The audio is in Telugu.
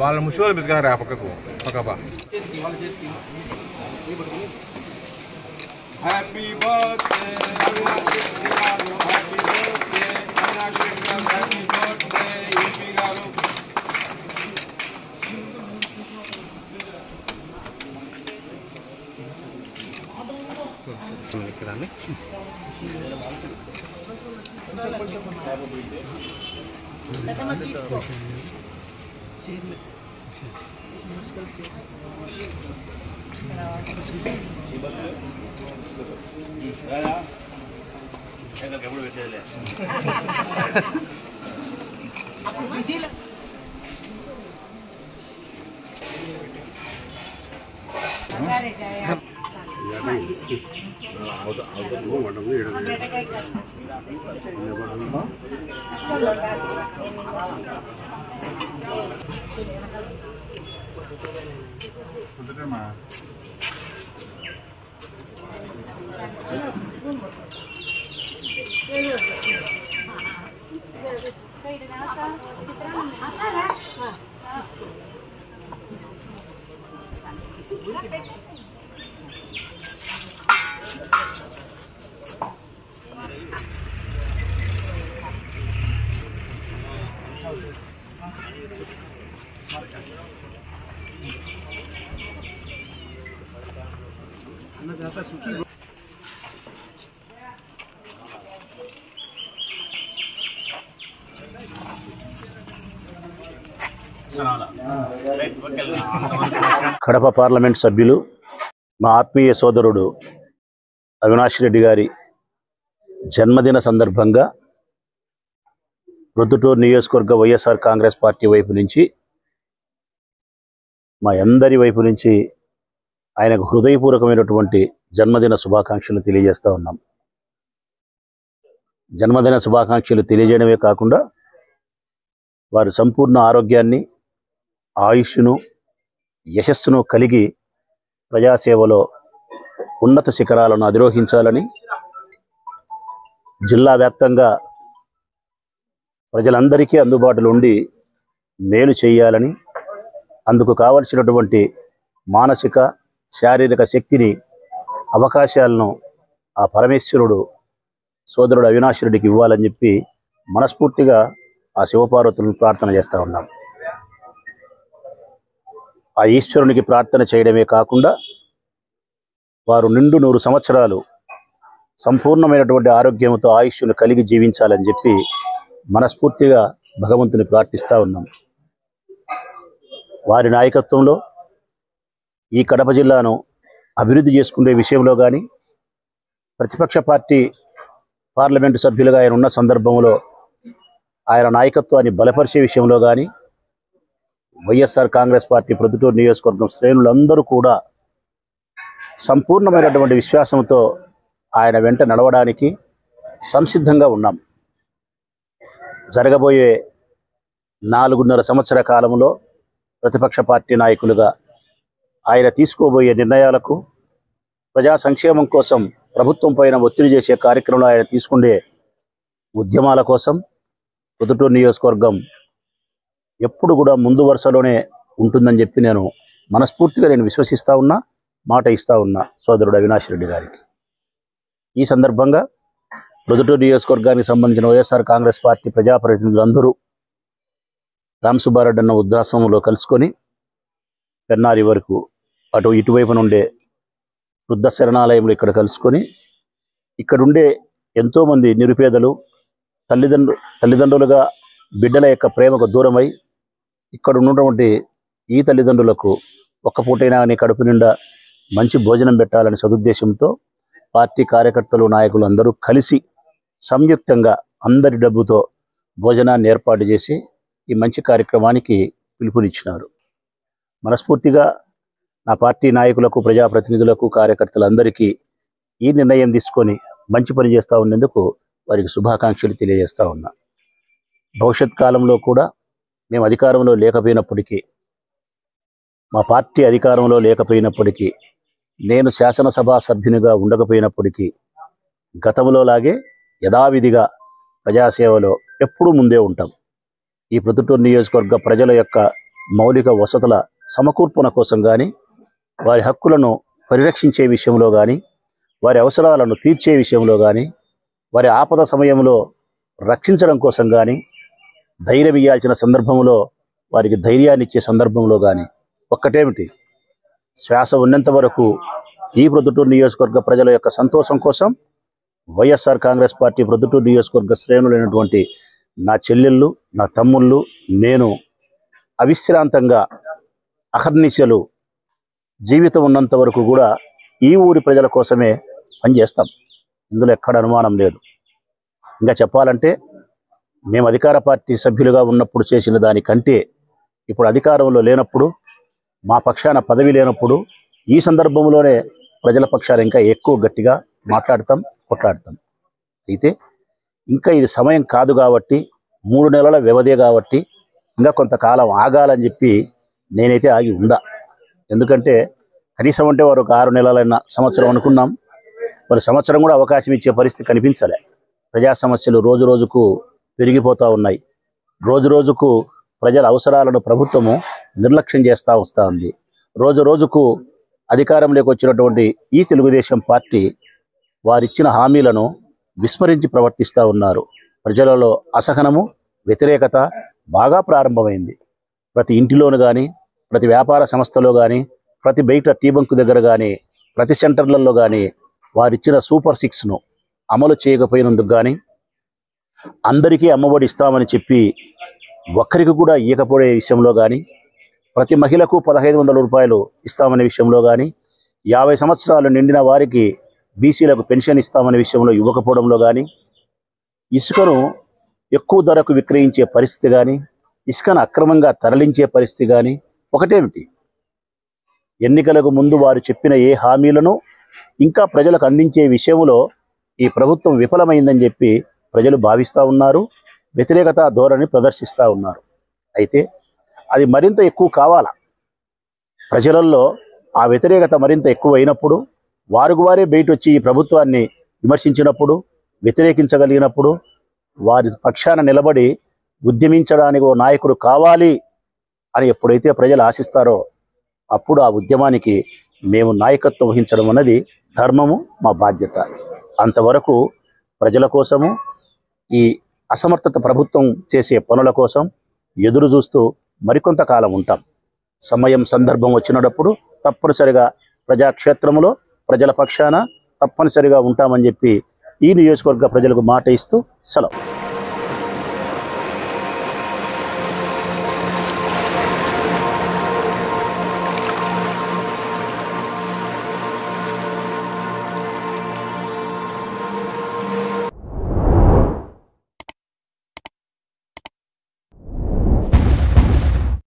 వాళ్ళ ముషోలు పెట్టుకున్నారు ఆ పక్కకు పక్కబా. Happy birthday happy birthday happy birthday ఈపీ గారు. ఇక్కడ ఎప్పుడు పెట్టేదిలే. కడప పార్లమెంట్ సభ్యులు మా ఆత్మీయ సోదరుడు అవినాష్ రెడ్డి గారి జన్మదిన సందర్భంగా ప్రొద్దుటూరు నియోజకవర్గ వైఎస్ఆర్ కాంగ్రెస్ పార్టీ వైపు నుంచి మా అందరి వైపు నుంచి ఆయనకు హృదయపూర్వకమైనటువంటి జన్మదిన శుభాకాంక్షలు తెలియజేస్తూ ఉన్నాం. జన్మదిన శుభాకాంక్షలు తెలియజేయడమే కాకుండా వారి సంపూర్ణ ఆరోగ్యాన్ని, ఆయుష్ను, యశస్సును కలిగి ప్రజాసేవలో ఉన్నత శిఖరాలను అధిరోహించాలని, జిల్లా వ్యాప్తంగా ప్రజలందరికీ అందుబాటులో ఉండి మేలు చేయాలని, అందుకు కావలసినటువంటి మానసిక శారీరక శక్తిని, అవకాశాలను ఆ పరమేశ్వరుడు సోదరుడు అవినాష్ రెడ్డికి ఇవ్వాలని చెప్పి మనస్ఫూర్తిగా ఆ శివపార్వతులను ప్రార్థన చేస్తూ ఉన్నాం. ఆ ఈశ్వరునికి ప్రార్థన చేయడమే కాకుండా వారు నిండు 100 సంవత్సరాలు సంపూర్ణమైనటువంటి ఆరోగ్యంతో ఆయుష్ను కలిగి జీవించాలని చెప్పి మనస్ఫూర్తిగా భగవంతుని ప్రార్థిస్తూ ఉన్నాం. వారి నాయకత్వంలో ఈ కడప జిల్లాను అభివృద్ధి చేసుకునే విషయంలో కానీ, ప్రతిపక్ష పార్టీ పార్లమెంటు సభ్యులుగా ఆయన ఉన్న సందర్భంలో ఆయన నాయకత్వాన్ని బలపరిచే విషయంలో కానీ, వైఎస్ఆర్ కాంగ్రెస్ పార్టీ ప్రొద్దుటూరు నియోజకవర్గం శ్రేణులందరూ కూడా సంపూర్ణమైనటువంటి విశ్వాసంతో ఆయన వెంట నడవడానికి సంసిద్ధంగా ఉన్నాం. జరగబోయే 4.5 సంవత్సర కాలంలో ప్రతిపక్ష పార్టీ నాయకులుగా ఆయన తీసుకోబోయే నిర్ణయాలకు, ప్రజా సంక్షేమం కోసం ప్రభుత్వం పైన ఒత్తిడి చేసే కార్యక్రమంలో ఆయన తీసుకునే ఉద్యమాల కోసం ప్రొద్దుటూరు నియోజకవర్గం ఎప్పుడు కూడా ముందు వరుసలోనే ఉంటుందని చెప్పి నేను మనస్ఫూర్తిగా విశ్వసిస్తూ ఉన్నా, మాట ఇస్తూ ఉన్నా సోదరుడు అవినాష్ రెడ్డి గారికి. ఈ సందర్భంగా ప్రొద్దుటూరు నియోజకవర్గానికి సంబంధించిన వైఎస్ఆర్ కాంగ్రెస్ పార్టీ ప్రజాప్రతినిధులందరూ రామసుబ్బారెడ్డి అన్న వృద్ధాశ్రమంలో కలుసుకొని పెన్నారి వరకు అటు ఇటువైపు నుండే వృద్ధ శరణాలయంలో ఇక్కడ కలుసుకొని, ఇక్కడుండే ఎంతోమంది నిరుపేదలు తల్లిదండ్రులుగా బిడ్డల యొక్క ప్రేమకు దూరమై ఇక్కడ ఉన్నటువంటి ఈ తల్లిదండ్రులకు ఒక్క పూటైనా నీ కడుపు నిండా మంచి భోజనం పెట్టాలని సదుద్దేశంతో పార్టీ కార్యకర్తలు, నాయకులు అందరూ కలిసి సంయుక్తంగా అందరి డబ్బుతో భోజనాన్ని ఏర్పాటు చేసి ఈ మంచి కార్యక్రమానికి పిలుపునిచ్చినారు. మనస్ఫూర్తిగా నా పార్టీ నాయకులకు, ప్రజాప్రతినిధులకు, కార్యకర్తలందరికీ ఈ నిర్ణయం తీసుకొని మంచి పని చేస్తూ ఉన్నందుకు వారికి శుభాకాంక్షలు తెలియజేస్తూ ఉన్నా. భవిష్యత్ కాలంలో కూడా మేము అధికారంలో లేకపోయినప్పటికీ, మా పార్టీ అధికారంలో లేకపోయినప్పటికీ, నేను శాసనసభ సభ్యునిగా ఉండకపోయినప్పటికీ గతంలో లాగే యథావిధిగా ప్రజాసేవలో ఎప్పుడూ ముందే ఉంటాం. ఈ ప్రొద్దుటూరు నియోజకవర్గ ప్రజల యొక్క మౌలిక వసతుల సమకూర్పున కోసం కానీ, వారి హక్కులను పరిరక్షించే విషయంలో కానీ, వారి అవసరాలను తీర్చే విషయంలో కానీ, వారి ఆపద సమయంలో రక్షించడం కోసం కానీ, ధైర్యం ఇవ్వాల్సిన సందర్భంలో వారికి ధైర్యాన్ని ఇచ్చే సందర్భంలో కానీ, ఒక్కటేమిటి, శ్వాస ఉన్నంత వరకు ఈ ప్రొద్దుటూరు నియోజకవర్గ ప్రజల యొక్క సంతోషం కోసం వైఎస్ఆర్ కాంగ్రెస్ పార్టీ ప్రొద్దుటూరు నియోజకవర్గ శ్రేణులైనటువంటి నా చెల్లెళ్ళు, నా తమ్ముళ్ళు, నేను అవిశ్రాంతంగా అహర్నిశలు జీవితం ఉన్నంత వరకు కూడా ఈ ఊరి ప్రజల కోసమే పనిచేస్తాం. ఇందులో ఎక్కడ అనుమానం లేదు. ఇంకా చెప్పాలంటే మేము అధికార పార్టీ సభ్యులుగా ఉన్నప్పుడు చేసిన దానికంటే ఇప్పుడు అధికారంలో లేనప్పుడు, మా పక్షాన పదవి లేనప్పుడు, ఈ సందర్భంలోనే ప్రజల పక్షాన ఇంకా ఎక్కువ గట్టిగా మాట్లాడతాం, కొట్లాడతాం. అయితే ఇంకా ఇది సమయం కాదు కాబట్టి, 3 నెలల వ్యవధే కాబట్టి ఇంకా కొంతకాలం ఆగాలని చెప్పి నేనైతే ఆగి ఉండా. ఎందుకంటే కనీసం అంటే వారు ఒక 6 నెలలైనా సంవత్సరం అనుకున్నాం. మరి సంవత్సరం కూడా అవకాశం ఇచ్చే పరిస్థితి కనిపించలే. ప్రజా సమస్యలు రోజు రోజుకు పెరిగిపోతూ ఉన్నాయి. రోజు రోజుకు ప్రజల అవసరాలను ప్రభుత్వము నిర్లక్ష్యం చేస్తూ వస్తూ ఉంది. రోజు రోజుకు అధికారంలోకి వచ్చినటువంటి ఈ తెలుగుదేశం పార్టీ వారిచ్చిన హామీలను విస్మరించి ప్రవర్తిస్తూ ఉన్నారు. ప్రజలలో అసహనము, వ్యతిరేకత బాగా ప్రారంభమైంది. ప్రతి ఇంటిలోను కానీ, ప్రతి వ్యాపార సంస్థలో కానీ, ప్రతి బయట టీ బంకు దగ్గర కానీ, ప్రతి సెంటర్లలో కానీ వారిచ్చిన సూపర్ 6ను అమలు చేయకపోయినందుకు కానీ, అందరికీ అమ్మఒడి ఇస్తామని చెప్పి ఒక్కరికి కూడా ఇవ్వకపోయే విషయంలో కానీ, ప్రతి మహిళకు 1500 రూపాయలు ఇస్తామనే విషయంలో కానీ, 50 సంవత్సరాలు నిండిన వారికి బీసీలకు పెన్షన్ ఇస్తామనే విషయంలో ఇవ్వకపోవడంలో కానీ, ఇసుకను ఎక్కువ ధరకు విక్రయించే పరిస్థితి కానీ, ఇసుకను అక్రమంగా తరలించే పరిస్థితి కానీ, ఒకటేమిటి, ఎన్నికలకు ముందు వారు చెప్పిన ఏ హామీలను ఇంకా ప్రజలకు అందించే విషయంలో ఈ ప్రభుత్వం విఫలమైందని చెప్పి ప్రజలు భావిస్తూ ఉన్నారు. వ్యతిరేకత ధోరణి ప్రదర్శిస్తూ ఉన్నారు. అయితే అది మరింత ఎక్కువ కావాలా. ప్రజలలో ఆ వ్యతిరేకత మరింత ఎక్కువ అయినప్పుడు, వారే బయట వచ్చి ఈ ప్రభుత్వాన్ని విమర్శించినప్పుడు, వ్యతిరేకించగలిగినప్పుడు, వారి పక్షాన నిలబడి ఉద్యమించడానికి ఓ నాయకుడు కావాలి అని ఎప్పుడైతే ప్రజలు ఆశిస్తారో అప్పుడు ఆ ఉద్యమానికి మేము నాయకత్వం వహించడం అన్నది ధర్మము, మా బాధ్యత. అంతవరకు ప్రజల కోసము, ఈ అసమర్థత ప్రభుత్వం చేసే పనుల కోసం ఎదురు చూస్తూ మరికొంతకాలం ఉంటాం. సమయం సందర్భం వచ్చినప్పుడు తప్పనిసరిగా ప్రజాక్షేత్రంలో ప్రజల పక్షాన తప్పనిసరిగా ఉంటామని చెప్పి ఈ నియోజకవర్గ ప్రజలకు మాట ఇస్తూ సెలవు.